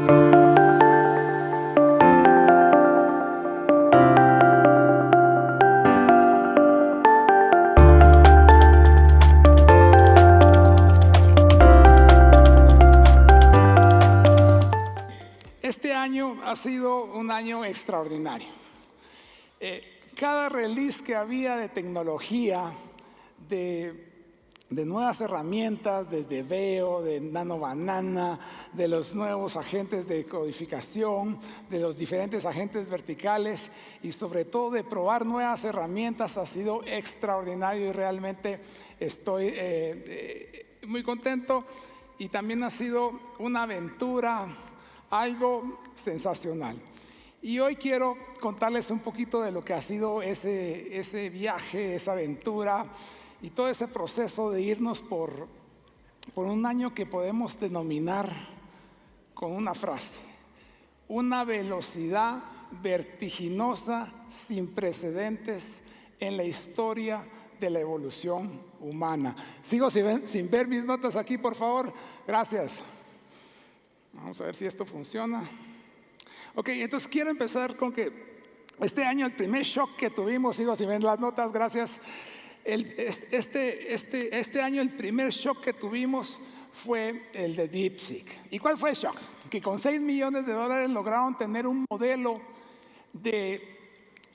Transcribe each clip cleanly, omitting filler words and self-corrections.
Este año ha sido un año extraordinario. Cada release que había de tecnología, de nuevas herramientas, desde Veo, de Nano Banana, de los nuevos agentes de codificación, de los diferentes agentes verticales y sobre todo de probar nuevas herramientas, ha sido extraordinario y realmente estoy muy contento. Y también ha sido una aventura, algo sensacional. Y hoy quiero contarles un poquito de lo que ha sido ese viaje, esa aventura y todo ese proceso de irnos por un año que podemos denominar con una frase: una velocidad vertiginosa sin precedentes en la historia de la evolución humana. Sigo sin ver mis notas aquí, por favor. Gracias. Vamos a ver si esto funciona. Ok, entonces quiero empezar con que este año el primer shock que tuvimos, sigo sin ver las notas, gracias. Este año el primer shock que tuvimos fue el de DeepSeek. ¿Y cuál fue el shock? Que con $6 millones lograron tener un modelo de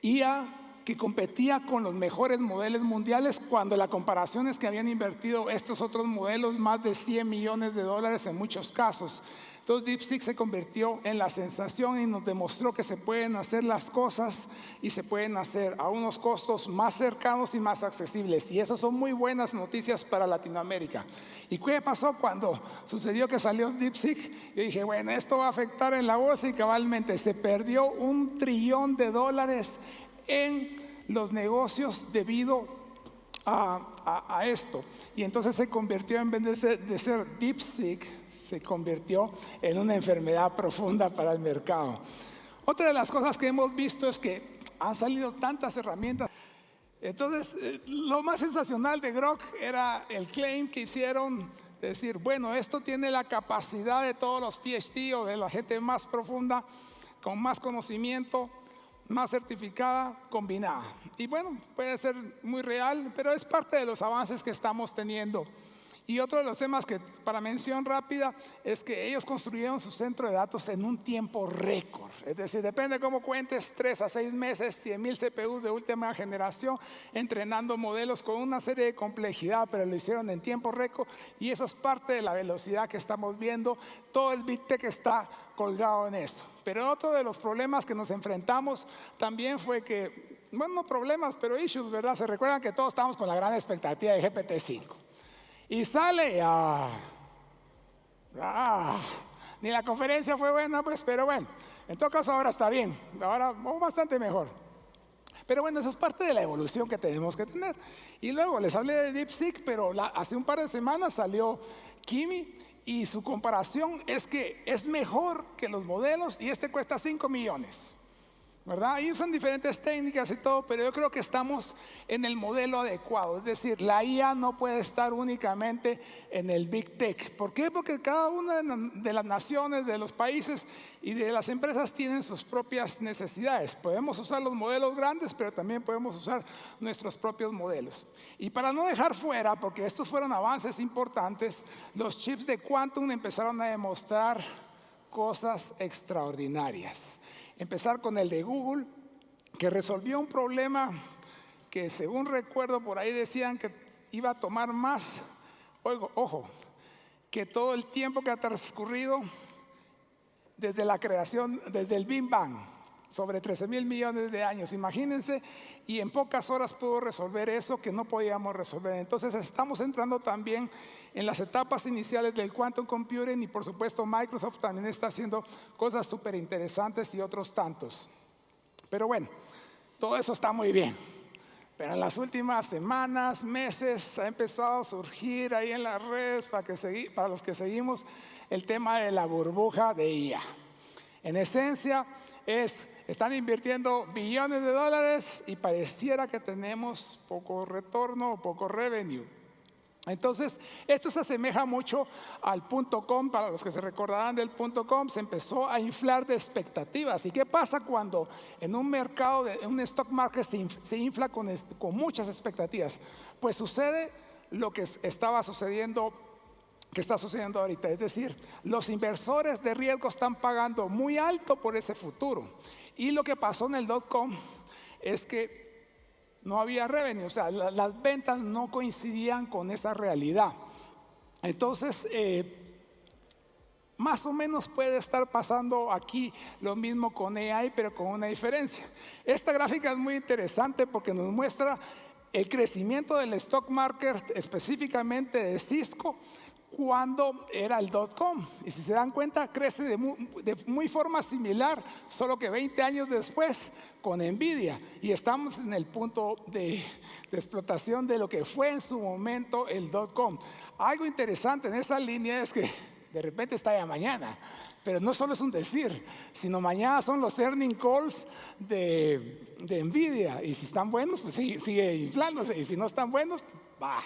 IA que competía con los mejores modelos mundiales, cuando la comparación es que habían invertido estos otros modelos más de $100 millones en muchos casos. Entonces DeepSeek se convirtió en la sensación y nos demostró que se pueden hacer las cosas y se pueden hacer a unos costos más cercanos y más accesibles. Y esas son muy buenas noticias para Latinoamérica. ¿Y qué pasó cuando sucedió que salió DeepSeek? Yo dije, bueno, esto va a afectar en la bolsa, y cabalmente se perdió $1 trillón en los negocios debido a esto. Y entonces se convirtió, en vez de ser DeepSeek, se convirtió en una enfermedad profunda para el mercado. Otra de las cosas que hemos visto es que han salido tantas herramientas. Entonces, lo más sensacional de Grok era el claim que hicieron de decir, bueno, esto tiene la capacidad de todos los PhD o de la gente más profunda, con más conocimiento, más certificada, combinada. Y bueno, puede ser muy real, pero es parte de los avances que estamos teniendo. Y otro de los temas que, para mención rápida, es que ellos construyeron su centro de datos en un tiempo récord. Es decir, depende de cómo cuentes, 3 a 6 meses, 100,000 CPUs de última generación, entrenando modelos con una serie de complejidad, pero lo hicieron en tiempo récord. Y eso es parte de la velocidad que estamos viendo. Todo el Big Tech está colgado en eso. Pero otro de los problemas que nos enfrentamos también fue que, bueno, no problemas, pero issues, ¿verdad? Se recuerdan que todos estábamos con la gran expectativa de GPT-5. Y sale, ni la conferencia fue buena, pues, pero bueno, en todo caso ahora está bien, ahora bastante mejor. Pero bueno, eso es parte de la evolución que tenemos que tener. Y luego les hablé de DeepSeek, pero hace un par de semanas salió Kimi, y su comparación es que es mejor que los modelos, y este cuesta 5 millones. ¿Verdad? Y usan diferentes técnicas y todo, pero yo creo que estamos en el modelo adecuado. Es decir, la IA no puede estar únicamente en el Big Tech. ¿Por qué? Porque cada una de las naciones, de los países y de las empresas tienen sus propias necesidades. Podemos usar los modelos grandes, pero también podemos usar nuestros propios modelos. Y para no dejar fuera, porque estos fueron avances importantes, los chips de Quantum empezaron a demostrar cosas extraordinarias. Empezar con el de Google, que resolvió un problema que, según recuerdo, por ahí decían que iba a tomar más, ojo, que todo el tiempo que ha transcurrido desde la creación, desde el Big Bang, sobre 13,000 millones de años, imagínense, y en pocas horas pudo resolver eso que no podíamos resolver. Entonces estamos entrando también en las etapas iniciales del quantum computing, y por supuesto Microsoft también está haciendo cosas súper interesantes y otros tantos. Pero bueno, todo eso está muy bien. Pero en las últimas semanas, meses, ha empezado a surgir ahí en las redes, para los que seguimos, el tema de la burbuja de IA. En esencia, están invirtiendo billones de dólares y pareciera que tenemos poco retorno o poco revenue. Entonces, esto se asemeja mucho al .com. Para los que se recordarán del .com, se empezó a inflar de expectativas. ¿Y qué pasa cuando en un mercado, en un stock market se infla con muchas expectativas? Pues sucede lo que estaba sucediendo, que está sucediendo ahorita. Es decir, los inversores de riesgo están pagando muy alto por ese futuro. Y lo que pasó en el .com es que no había revenue, o sea, las ventas no coincidían con esa realidad. Entonces, más o menos puede estar pasando aquí lo mismo con AI, pero con una diferencia. Esta gráfica es muy interesante porque nos muestra el crecimiento del stock market, específicamente de Cisco, cuando era el .com. Y si se dan cuenta, crece de muy forma similar, solo que 20 años después con Nvidia. Y estamos en el punto de explotación de lo que fue en su momento el .com. Algo interesante en esa línea es que de repente está ya mañana. Pero no solo es un decir, sino mañana son los earning calls de Nvidia. Y si están buenos, pues sigue inflándose. Y si no están buenos, bah,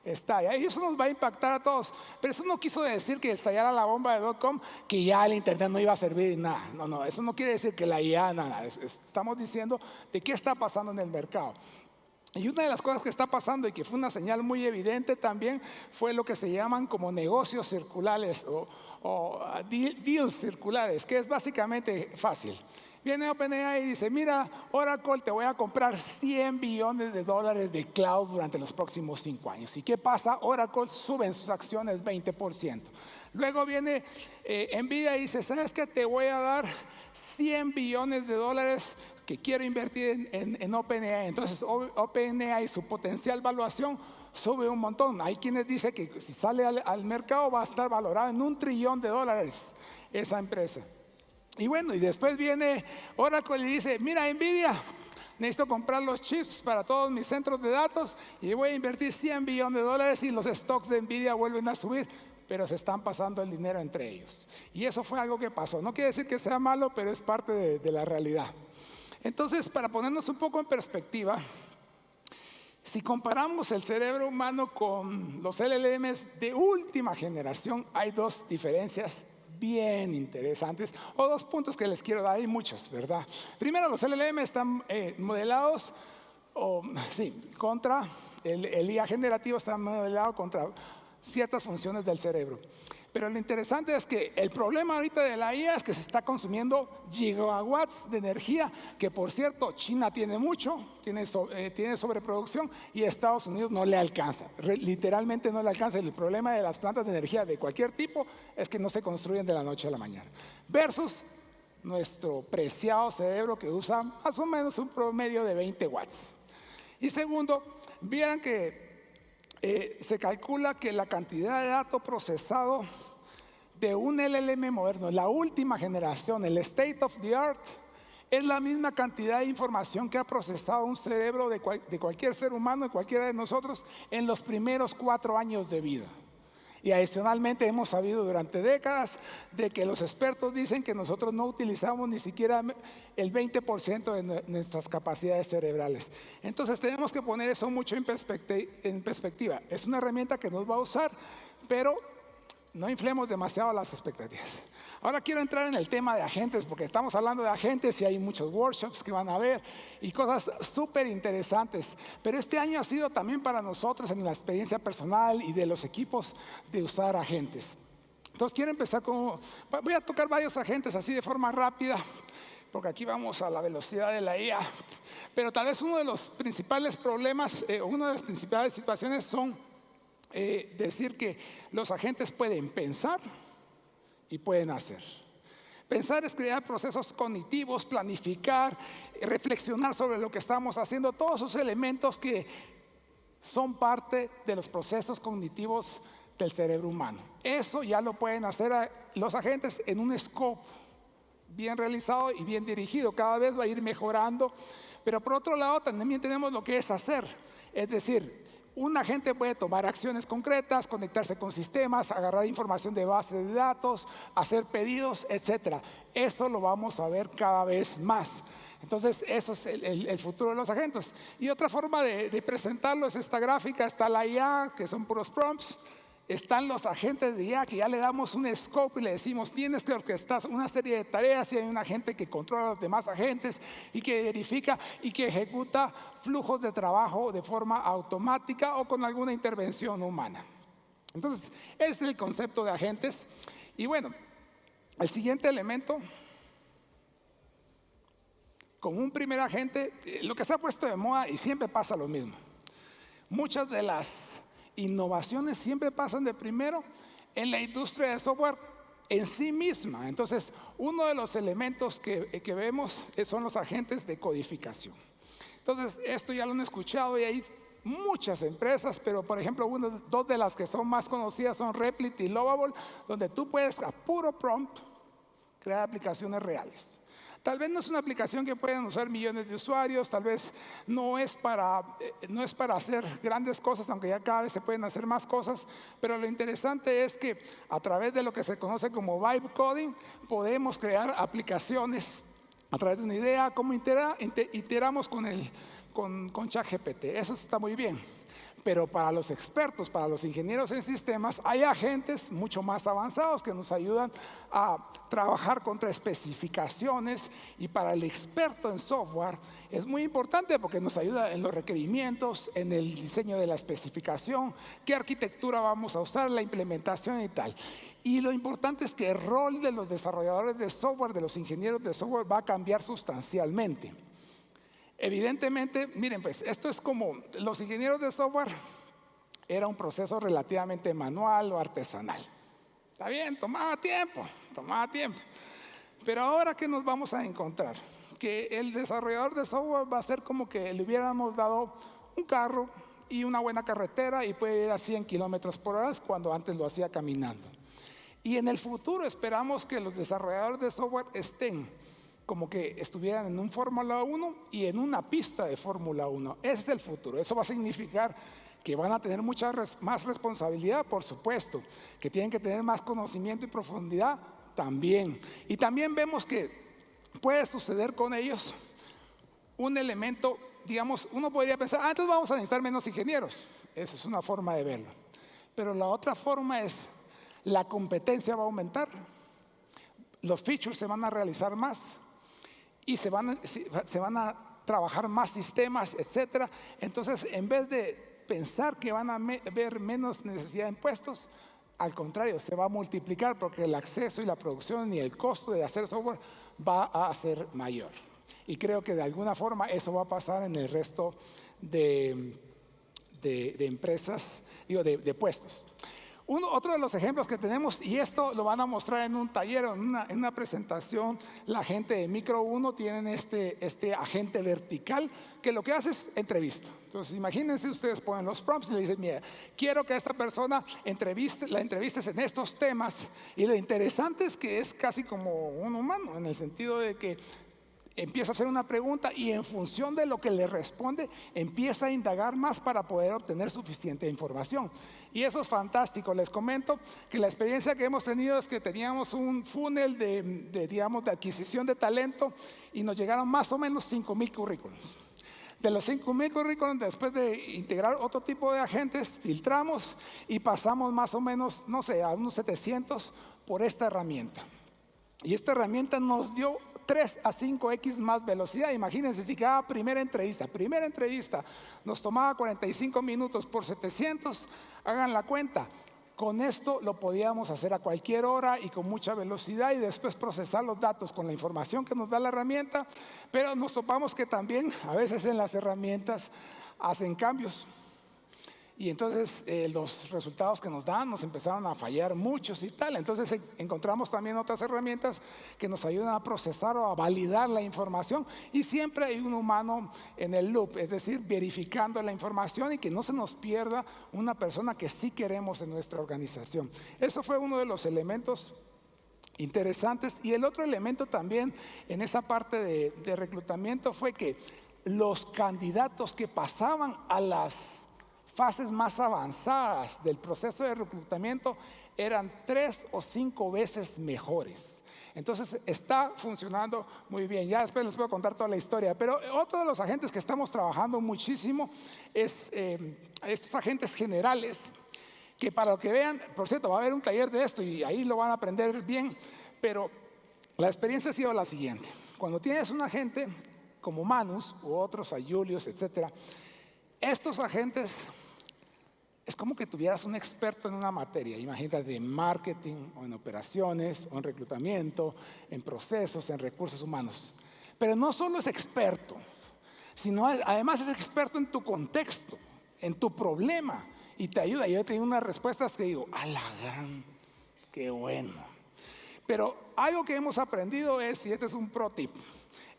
está. Y eso nos va a impactar a todos. Pero eso no quiso decir que estallara la bomba de .com, que ya el internet no iba a servir nada. No, eso no quiere decir que la IA nada. Estamos diciendo de qué está pasando en el mercado. Y una de las cosas que está pasando y que fue una señal muy evidente también fue lo que se llaman como negocios circulares o deals circulares, que es básicamente fácil. Viene OpenAI y dice, mira, Oracle, te voy a comprar $100 billones de cloud durante los próximos 5 años. ¿Y qué pasa? Oracle sube en sus acciones 20%. Luego viene Nvidia y dice, ¿sabes qué? Te voy a dar $100 billones que quiero invertir en OpenAI. Entonces OpenAI, su potencial valuación sube un montón. Hay quienes dicen que si sale al mercado va a estar valorada en $1 trillón esa empresa. Y bueno, y después viene Oracle y dice, mira Nvidia, necesito comprar los chips para todos mis centros de datos y voy a invertir $100 billones y los stocks de Nvidia vuelven a subir, pero se están pasando el dinero entre ellos. Y eso fue algo que pasó. No quiere decir que sea malo, pero es parte de la realidad. Entonces, para ponernos un poco en perspectiva, si comparamos el cerebro humano con los LLMs de última generación, hay dos diferencias bien interesantes, o dos puntos que les quiero dar, hay muchos, ¿verdad? Primero, los LLM están modelados, contra el IA generativo está modelado contra ciertas funciones del cerebro. Pero lo interesante es que el problema ahorita de la IA es que se está consumiendo gigawatts de energía, que por cierto China tiene mucho, tiene sobreproducción y Estados Unidos no le alcanza, literalmente no le alcanza. El problema de las plantas de energía de cualquier tipo es que no se construyen de la noche a la mañana. Versus nuestro preciado cerebro que usa más o menos un promedio de 20 watts. Y segundo, vieran que se calcula que la cantidad de datos procesado de un LLM moderno, la última generación, el state of the art, es la misma cantidad de información que ha procesado un cerebro de cualquier ser humano, de cualquiera de nosotros, en los primeros 4 años de vida. Y adicionalmente hemos sabido durante décadas de que los expertos dicen que nosotros no utilizamos ni siquiera el 20% de nuestras capacidades cerebrales. Entonces tenemos que poner eso mucho en perspectiva. Es una herramienta que nos va a usar, pero no inflemos demasiado las expectativas. Ahora quiero entrar en el tema de agentes, porque estamos hablando de agentes y hay muchos workshops que van a ver y cosas súper interesantes. Pero este año ha sido también para nosotros en la experiencia personal y de los equipos de usar agentes. Entonces quiero empezar voy a tocar varios agentes así de forma rápida, porque aquí vamos a la velocidad de la IA. Pero tal vez uno de los principales problemas, una de las principales situaciones son decir que los agentes pueden pensar y pueden hacer. Pensar es crear procesos cognitivos, planificar, reflexionar sobre lo que estamos haciendo, todos esos elementos que son parte de los procesos cognitivos del cerebro humano. Eso ya lo pueden hacer los agentes en un scope bien realizado y bien dirigido. Cada vez va a ir mejorando, pero por otro lado también tenemos lo que es hacer, es decir, un agente puede tomar acciones concretas, conectarse con sistemas, agarrar información de bases de datos, hacer pedidos, etc. Eso lo vamos a ver cada vez más. Entonces, eso es el futuro de los agentes. Y otra forma de presentarlo es esta gráfica. Está la IA, que son puros prompts. Están los agentes de IA, que ya le damos un scope y le decimos, tienes que orquestar una serie de tareas, y hay un agente que controla a los demás agentes y que verifica y que ejecuta flujos de trabajo de forma automática o con alguna intervención humana. Entonces, este es el concepto de agentes. Y bueno, el siguiente elemento, como un primer agente, lo que se ha puesto de moda, y siempre pasa lo mismo. Muchas de las innovaciones siempre pasan de primero en la industria de software en sí misma. Entonces, uno de los elementos que vemos son los agentes de codificación. Entonces, esto ya lo han escuchado y hay muchas empresas, pero por ejemplo, dos de las que son más conocidas son Replit y Lovable, donde tú puedes a puro prompt crear aplicaciones reales. Tal vez no es una aplicación que puedan usar millones de usuarios, tal vez no es para hacer grandes cosas, aunque ya cada vez se pueden hacer más cosas, pero lo interesante es que a través de lo que se conoce como vibe coding, podemos crear aplicaciones a través de una idea, cómo iteramos con ChatGPT. Eso está muy bien. Pero para los expertos, para los ingenieros en sistemas, hay agentes mucho más avanzados que nos ayudan a trabajar contra especificaciones, y para el experto en software es muy importante porque nos ayuda en los requerimientos, en el diseño de la especificación, qué arquitectura vamos a usar, la implementación y tal. Y lo importante es que el rol de los desarrolladores de software, de los ingenieros de software, va a cambiar sustancialmente. Evidentemente, miren pues, esto es como los ingenieros de software, era un proceso relativamente manual o artesanal. Está bien, tomaba tiempo. Pero ahora, ¿qué nos vamos a encontrar? Que el desarrollador de software va a ser como que le hubiéramos dado un carro y una buena carretera y puede ir a 100 kilómetros por hora cuando antes lo hacía caminando. Y en el futuro esperamos que los desarrolladores de software estén como que estuvieran en un Fórmula 1 y en una pista de Fórmula 1. Ese es el futuro. Eso va a significar que van a tener mucha más responsabilidad, por supuesto, que tienen que tener más conocimiento y profundidad también. Y también vemos que puede suceder con ellos un elemento, digamos, uno podría pensar, entonces vamos a necesitar menos ingenieros. Esa es una forma de verlo. Pero la otra forma es, la competencia va a aumentar, los features se van a realizar más, y se van a trabajar más sistemas, etc. Entonces, en vez de pensar que van a haber menos necesidad de impuestos, al contrario, se va a multiplicar porque el acceso y la producción y el costo de hacer software va a ser mayor. Y creo que de alguna forma eso va a pasar en el resto de empresas, de puestos. Otro de los ejemplos que tenemos, y esto lo van a mostrar en un taller o en una presentación, la gente de Micro 1 tienen este agente vertical que lo que hace es entrevista. Entonces, imagínense, ustedes ponen los prompts y le dicen, mira, quiero que a esta persona la entrevistes en estos temas. Y lo interesante es que es casi como un humano, en el sentido de que empieza a hacer una pregunta y en función de lo que le responde, empieza a indagar más para poder obtener suficiente información. Y eso es fantástico. Les comento que la experiencia que hemos tenido es que teníamos un funnel de adquisición de talento y nos llegaron más o menos 5,000 currículums. De los 5,000 currículums, después de integrar otro tipo de agentes, filtramos y pasamos más o menos, no sé, a unos 700 por esta herramienta. Y esta herramienta nos dio 3 a 5x más velocidad. Imagínense, si cada primera entrevista nos tomaba 45 minutos por 700, hagan la cuenta. Con esto lo podíamos hacer a cualquier hora y con mucha velocidad y después procesar los datos con la información que nos da la herramienta. Pero nos topamos que también a veces en las herramientas hacen cambios. Y entonces los resultados que nos dan nos empezaron a fallar muchos y tal. Entonces encontramos también otras herramientas que nos ayudan a procesar o a validar la información. Y siempre hay un humano en el loop, es decir, verificando la información y que no se nos pierda una persona que sí queremos en nuestra organización. Eso fue uno de los elementos interesantes. Y el otro elemento también en esa parte de reclutamiento fue que los candidatos que pasaban a las fases más avanzadas del proceso de reclutamiento eran 3 o 5 veces mejores. Entonces está funcionando muy bien. Ya después les puedo contar toda la historia. Pero otro de los agentes que estamos trabajando muchísimo es estos agentes generales, que para lo que vean, por cierto, va a haber un taller de esto y ahí lo van a aprender bien. Pero la experiencia ha sido la siguiente. Cuando tienes un agente como Manus u otros, a Julius, etcétera, estos agentes es como que tuvieras un experto en una materia. Imagínate, en marketing, o en operaciones, o en reclutamiento, en procesos, en recursos humanos. Pero no solo es experto, sino además es experto en tu contexto, en tu problema, y te ayuda. Yo he tenido unas respuestas que digo, ¡a la gran! ¡Qué bueno! Pero algo que hemos aprendido es, y este es un pro tip,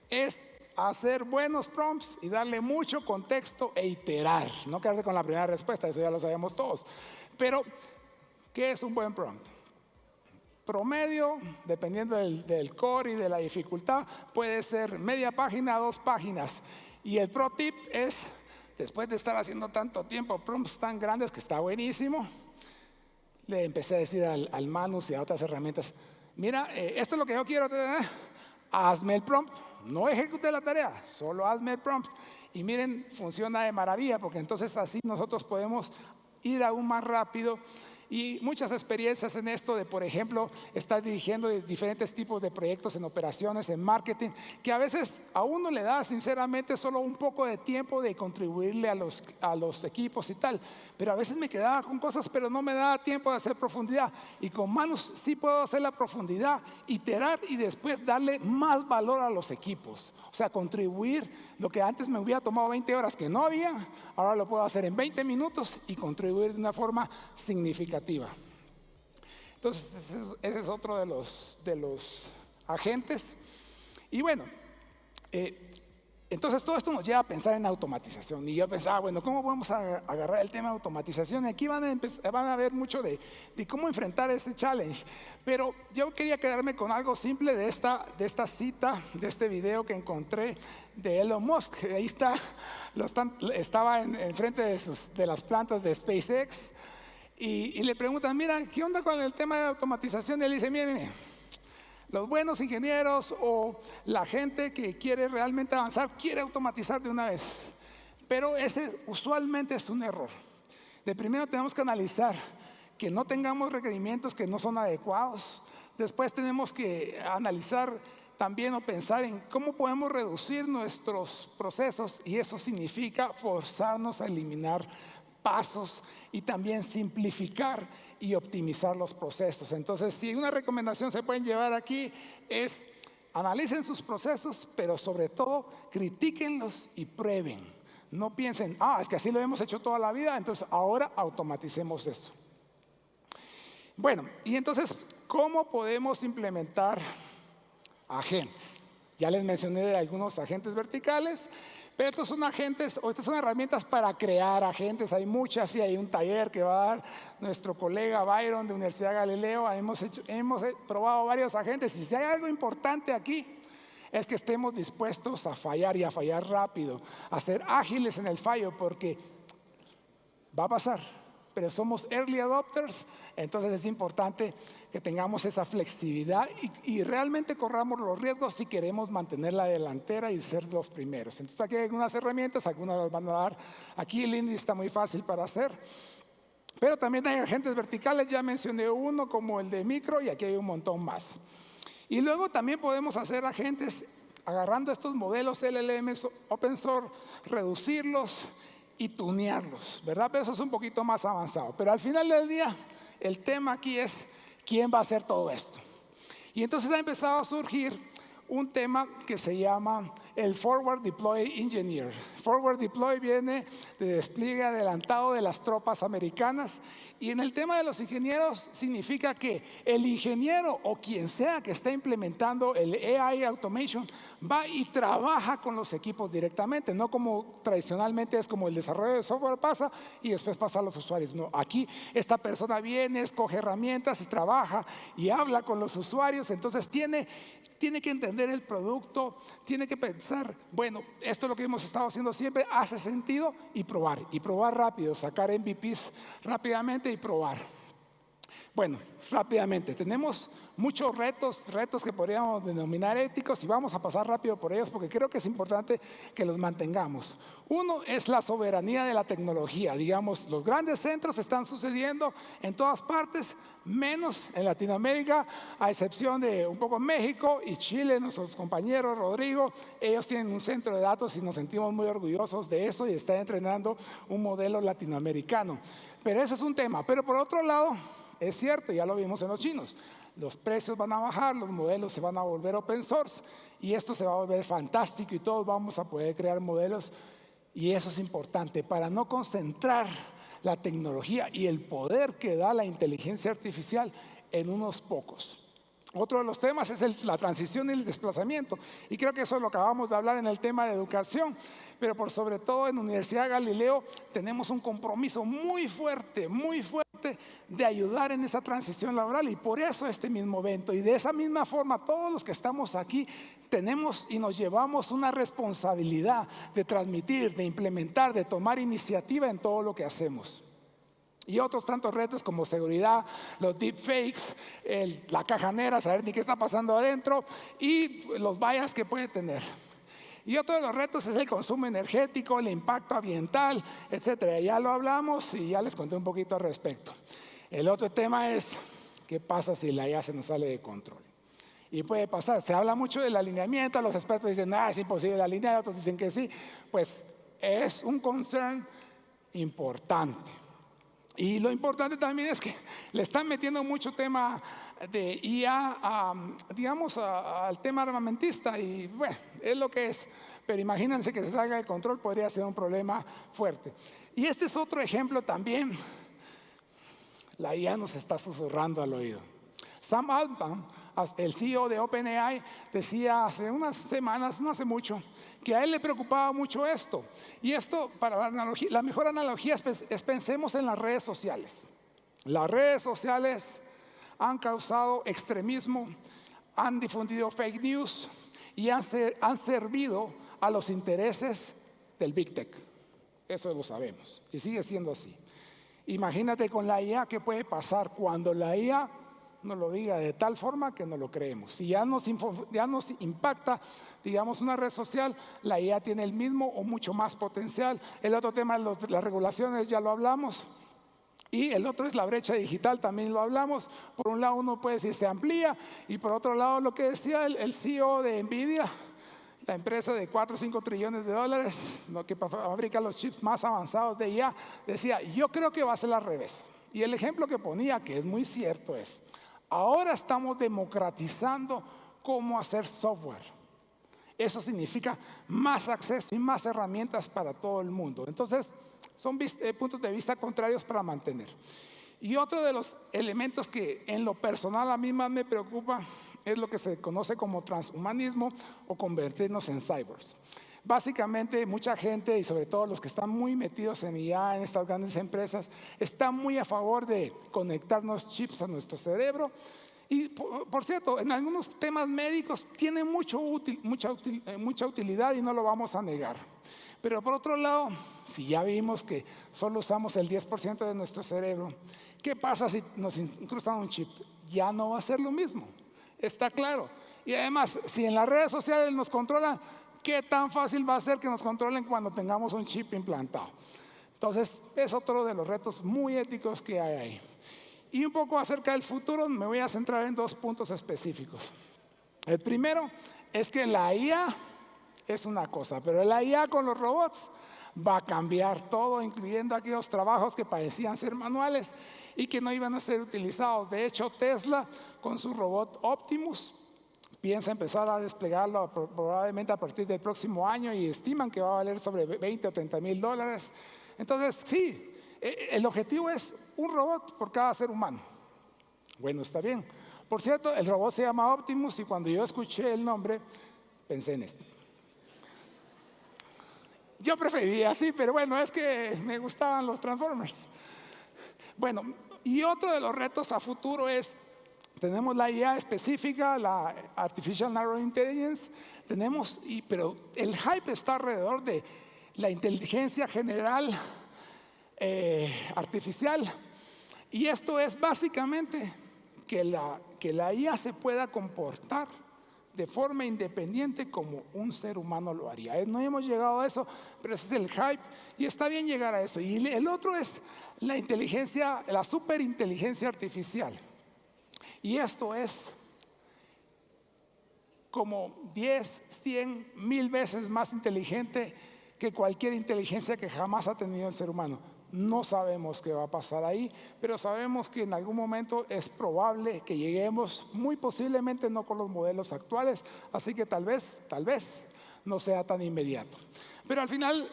es hacer buenos prompts y darle mucho contexto e iterar. No quedarse con la primera respuesta, eso ya lo sabemos todos. Pero, ¿qué es un buen prompt? Promedio, dependiendo del core y de la dificultad, puede ser media página, 2 páginas. Y el pro tip es, después de estar haciendo tanto tiempo prompts tan grandes que está buenísimo, le empecé a decir al Manus y a otras herramientas, mira, esto es lo que yo quiero, hazme el prompt. No ejecute la tarea, solo hazme el prompt. Y miren, funciona de maravilla, porque entonces así nosotros podemos ir aún más rápido. Y muchas experiencias en esto de, por ejemplo, estar dirigiendo diferentes tipos de proyectos en operaciones, en marketing, que a veces a uno le da sinceramente solo un poco de tiempo de contribuirle a los equipos y tal. Pero a veces me quedaba con cosas, pero no me daba tiempo de hacer profundidad. Y con Manus sí puedo hacer la profundidad, iterar y después darle más valor a los equipos. O sea, contribuir lo que antes me hubiera tomado 20 horas que no había, ahora lo puedo hacer en 20 minutos y contribuir de una forma significativa. Entonces, ese es otro de los agentes. Y bueno, entonces todo esto nos lleva a pensar en automatización. Y yo pensaba, bueno, ¿cómo podemos agarrar el tema de automatización? Y aquí van a ver mucho de cómo enfrentar este challenge. Pero yo quería quedarme con algo simple de esta cita, de este video que encontré de Elon Musk. Ahí está, estaba enfrente de las plantas de SpaceX. Y le preguntan, mira, ¿qué onda con el tema de automatización? Y él dice, mire, los buenos ingenieros o la gente que quiere realmente avanzar, quiere automatizar de una vez. Pero ese usualmente es un error. De primero tenemos que analizar que no tengamos requerimientos que no son adecuados. Después tenemos que analizar también o pensar en cómo podemos reducir nuestros procesos, y eso significa forzarnos a eliminar pasos y también simplificar y optimizar los procesos. Entonces, si una recomendación se pueden llevar aquí es analicen sus procesos, pero sobre todo critíquenlos y prueben. No piensen, es que así lo hemos hecho toda la vida, entonces ahora automaticemos eso. Bueno, y entonces, ¿cómo podemos implementar agentes? Ya les mencioné de algunos agentes verticales. Pero estos son agentes, o estas son herramientas para crear agentes. Hay muchas, y hay un taller que va a dar nuestro colega Byron de Universidad Galileo. Hemos probado varios agentes, y si hay algo importante aquí, es que estemos dispuestos a fallar, y a fallar rápido, a ser ágiles en el fallo, porque va a pasar. Pero somos early adopters, entonces es importante que tengamos esa flexibilidad y realmente corramos los riesgos si queremos mantener la delantera y ser los primeros. Entonces aquí hay algunas herramientas, algunas las van a dar aquí. El índice está muy fácil para hacer. Pero también hay agentes verticales, ya mencioné uno como el de micro, y aquí hay un montón más. Y luego también podemos hacer agentes agarrando estos modelos LLMs open source, reducirlos y tunearlos, ¿verdad? Pero eso es un poquito más avanzado. Pero al final del día, el tema aquí es quién va a hacer todo esto. Y entonces ha empezado a surgir un tema que se llama el Forward Deploy Engineer. Forward Deploy viene de despliegue adelantado de las tropas americanas, y en el tema de los ingenieros significa que el ingeniero o quien sea que esté implementando el AI Automation va y trabaja con los equipos directamente, no como tradicionalmente es como el desarrollo de software pasa y después pasa a los usuarios. No, aquí esta persona viene, escoge herramientas y trabaja y habla con los usuarios. Entonces tiene que entender entender el producto, tiene que pensar, bueno, esto es lo que hemos estado haciendo siempre, hace sentido, y probar rápido, sacar MVPs rápidamente y probar. Bueno, rápidamente, tenemos muchos retos que podríamos denominar éticos y vamos a pasar rápido por ellos porque creo que es importante que los mantengamos. Uno es la soberanía de la tecnología. Digamos, los grandes centros están sucediendo en todas partes, menos en Latinoamérica, a excepción de un poco México y Chile, nuestros compañeros, Rodrigo. Ellos tienen un centro de datos y nos sentimos muy orgullosos de eso y están entrenando un modelo latinoamericano. Pero ese es un tema. Pero por otro lado, es cierto, ya lo vimos en los chinos, los precios van a bajar, los modelos se van a volver open source y esto se va a volver fantástico y todos vamos a poder crear modelos y eso es importante para no concentrar la tecnología y el poder que da la inteligencia artificial en unos pocos. Otro de los temas es la transición y el desplazamiento. Y creo que eso lo acabamos de hablar en el tema de educación. Pero por sobre todo en Universidad Galileo tenemos un compromiso muy fuerte de ayudar en esa transición laboral. Y por eso este mismo evento. Y de esa misma forma todos los que estamos aquí tenemos y nos llevamos una responsabilidad de transmitir, de implementar, de tomar iniciativa en todo lo que hacemos. Y otros tantos retos como seguridad, los deepfakes, la caja negra, saber ni qué está pasando adentro y los bias que puede tener. Y otro de los retos es el consumo energético, el impacto ambiental, etcétera. Ya lo hablamos y ya les conté un poquito al respecto. El otro tema es, ¿qué pasa si la IA se nos sale de control? Y puede pasar, se habla mucho del alineamiento, los expertos dicen, es imposible alinear, otros dicen que sí. Pues es un concern importante. Y lo importante también es que le están metiendo mucho tema de IA, digamos, al tema armamentista y bueno, es lo que es. Pero imagínense que se salga de control, podría ser un problema fuerte. Y este es otro ejemplo también. La IA nos está susurrando al oído. Sam Altman, el CEO de OpenAI, decía hace unas semanas, no hace mucho, que a él le preocupaba mucho esto. Y esto, para la mejor analogía es pensemos en las redes sociales. Las redes sociales han causado extremismo, han difundido fake news y han servido a los intereses del Big Tech. Eso lo sabemos y sigue siendo así. Imagínate con la IA qué puede pasar cuando la IA nos lo diga de tal forma que no lo creemos. Si ya nos impacta, digamos, una red social, la IA tiene el mismo o mucho más potencial. El otro tema es las regulaciones, ya lo hablamos. Y el otro es la brecha digital, también lo hablamos. Por un lado uno puede decir se amplía y por otro lado lo que decía el CEO de NVIDIA, la empresa de 4 o 5 trillones de dólares, lo que fabrica los chips más avanzados de IA, decía, yo creo que va a ser al revés. Y el ejemplo que ponía, que es muy cierto, es, ahora estamos democratizando cómo hacer software. Eso significa más acceso y más herramientas para todo el mundo. Entonces, son puntos de vista contrarios para mantener. Y otro de los elementos que en lo personal a mí más me preocupa es lo que se conoce como transhumanismo o convertirnos en cyborgs. Básicamente, mucha gente, y sobre todo los que están muy metidos en IA, en estas grandes empresas, están muy a favor de conectarnos chips a nuestro cerebro. Y, por cierto, en algunos temas médicos tiene mucha utilidad y no lo vamos a negar. Pero por otro lado, si ya vimos que solo usamos el 10% de nuestro cerebro, ¿qué pasa si nos incrustan un chip? Ya no va a ser lo mismo, está claro. Y además, si en las redes sociales nos controlan, ¿qué tan fácil va a ser que nos controlen cuando tengamos un chip implantado? Entonces, es otro de los retos muy éticos que hay ahí. Y un poco acerca del futuro, me voy a centrar en 2 puntos específicos. El primero es que la IA es una cosa, pero la IA con los robots va a cambiar todo, incluyendo aquellos trabajos que parecían ser manuales y que no iban a ser utilizados. De hecho, Tesla, con su robot Optimus, piensa empezar a desplegarlo probablemente a partir del próximo año y estiman que va a valer sobre 20 o 30 mil dólares. Entonces, sí, el objetivo es un robot por cada ser humano. Bueno, está bien. Por cierto, el robot se llama Optimus y cuando yo escuché el nombre, pensé en esto. Yo prefería así, pero bueno, es que me gustaban los Transformers. Bueno, y otro de los retos a futuro es Tenemos la IA específica, la Artificial Narrow Intelligence, pero el hype está alrededor de la inteligencia general artificial. Y esto es básicamente que la IA se pueda comportar de forma independiente como un ser humano lo haría. No hemos llegado a eso, pero ese es el hype y está bien llegar a eso. Y el otro es la inteligencia, la superinteligencia artificial. Y esto es como 10, 100, 1000 veces más inteligente que cualquier inteligencia que jamás ha tenido el ser humano. No sabemos qué va a pasar ahí, pero sabemos que en algún momento es probable que lleguemos, muy posiblemente no con los modelos actuales, así que tal vez no sea tan inmediato. Pero al final,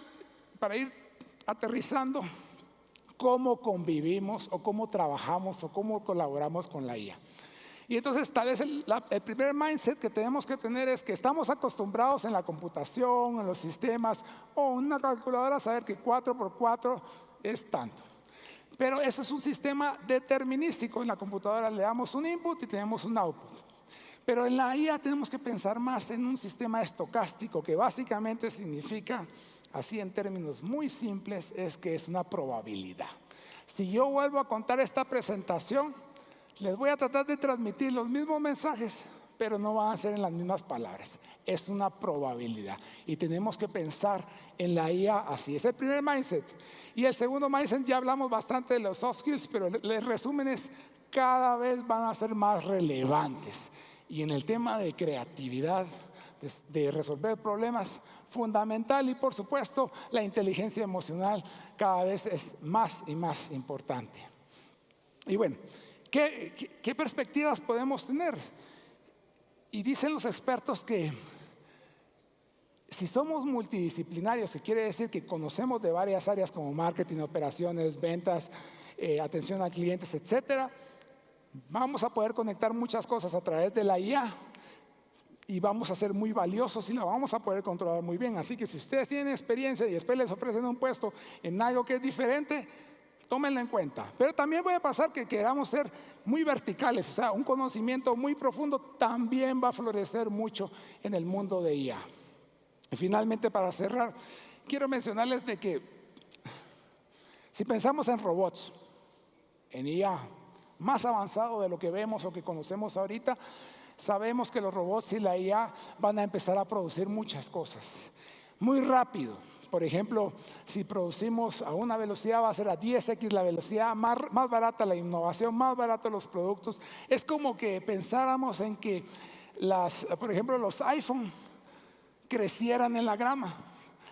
para ir aterrizando, cómo convivimos o cómo trabajamos o cómo colaboramos con la IA. Y entonces tal vez el primer mindset que tenemos que tener es que estamos acostumbrados en la computación, en los sistemas o en una calculadora a saber que 4 por 4 es tanto. Pero eso es un sistema determinístico. En la computadora le damos un input y tenemos un output. Pero en la IA tenemos que pensar más en un sistema estocástico, que básicamente significa, así en términos muy simples, es que es una probabilidad. Si yo vuelvo a contar esta presentación, les voy a tratar de transmitir los mismos mensajes, pero no van a ser en las mismas palabras. Es una probabilidad. Y tenemos que pensar en la IA así. Es el primer mindset. Y el segundo mindset, ya hablamos bastante de los soft skills, pero el resumen es cada vez van a ser más relevantes. Y en el tema de creatividad, de resolver problemas, fundamental. Y por supuesto, la inteligencia emocional cada vez es más y más importante. Y bueno, ¿qué perspectivas podemos tener? Y dicen los expertos que si somos multidisciplinarios, que quiere decir que conocemos de varias áreas como marketing, operaciones, ventas, atención a clientes, etcétera, vamos a poder conectar muchas cosas a través de la IA y vamos a ser muy valiosos y la vamos a poder controlar muy bien. Así que si ustedes tienen experiencia y después les ofrecen un puesto en algo que es diferente, tómenlo en cuenta. Pero también puede pasar que queramos ser muy verticales, o sea, un conocimiento muy profundo también va a florecer mucho en el mundo de IA. Y finalmente, para cerrar, quiero mencionarles de que si pensamos en robots, en IA, más avanzado de lo que vemos o que conocemos ahorita, sabemos que los robots y la IA van a empezar a producir muchas cosas muy rápido. Por ejemplo, si producimos a una velocidad, va a ser a 10x la velocidad, más barata la innovación, más baratos los productos. Es como que pensáramos en que, por ejemplo, los iPhone crecieran en la grama.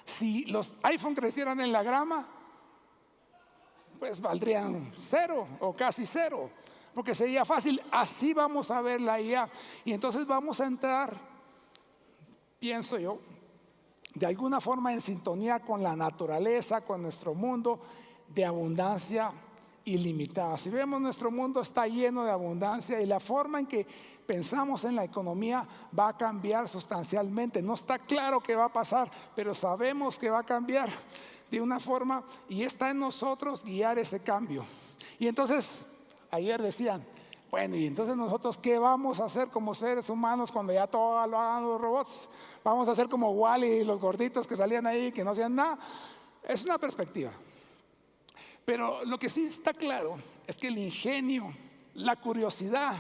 Si los iPhone crecieran en la grama, pues valdrían 0 o casi 0, porque sería fácil. Así vamos a ver la IA. Y entonces vamos a entrar, pienso yo, de alguna forma en sintonía con la naturaleza, con nuestro mundo de abundancia ilimitada. Si vemos, nuestro mundo está lleno de abundancia y la forma en que pensamos en la economía va a cambiar sustancialmente. No está claro qué va a pasar, pero sabemos que va a cambiar de una forma y está en nosotros guiar ese cambio. Y entonces, ayer decían, bueno, y entonces nosotros, ¿qué vamos a hacer como seres humanos cuando ya todo lo hagan los robots? Vamos a hacer como Wall-E y los gorditos que salían ahí, que no hacían nada. Es una perspectiva. Pero lo que sí está claro es que el ingenio, la curiosidad,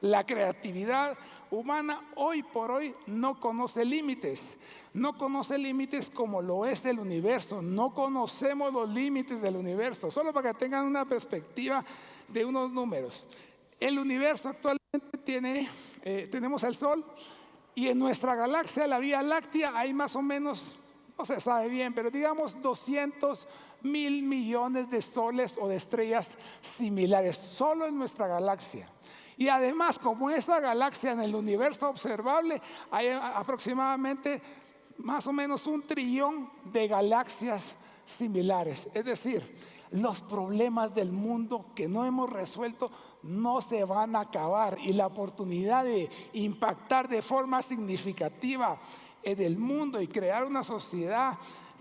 la creatividad humana hoy por hoy no conoce límites. No conoce límites como lo es el universo. No conocemos los límites del universo. Solo para que tengan una perspectiva de unos números. El universo actualmente tenemos el Sol y en nuestra galaxia, la Vía Láctea, hay más o menos, no se sabe bien, pero digamos 200.000 millones de soles o de estrellas similares, solo en nuestra galaxia. Y además, como esta galaxia en el universo observable, hay aproximadamente más o menos 1 trillón de galaxias similares. Es decir, los problemas del mundo que no hemos resuelto no se van a acabar y la oportunidad de impactar de forma significativa en el mundo y crear una sociedad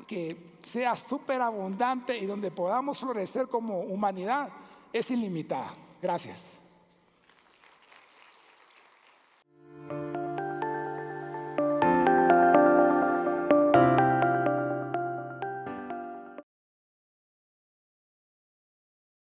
que sea súper abundante y donde podamos florecer como humanidad es ilimitada. Gracias.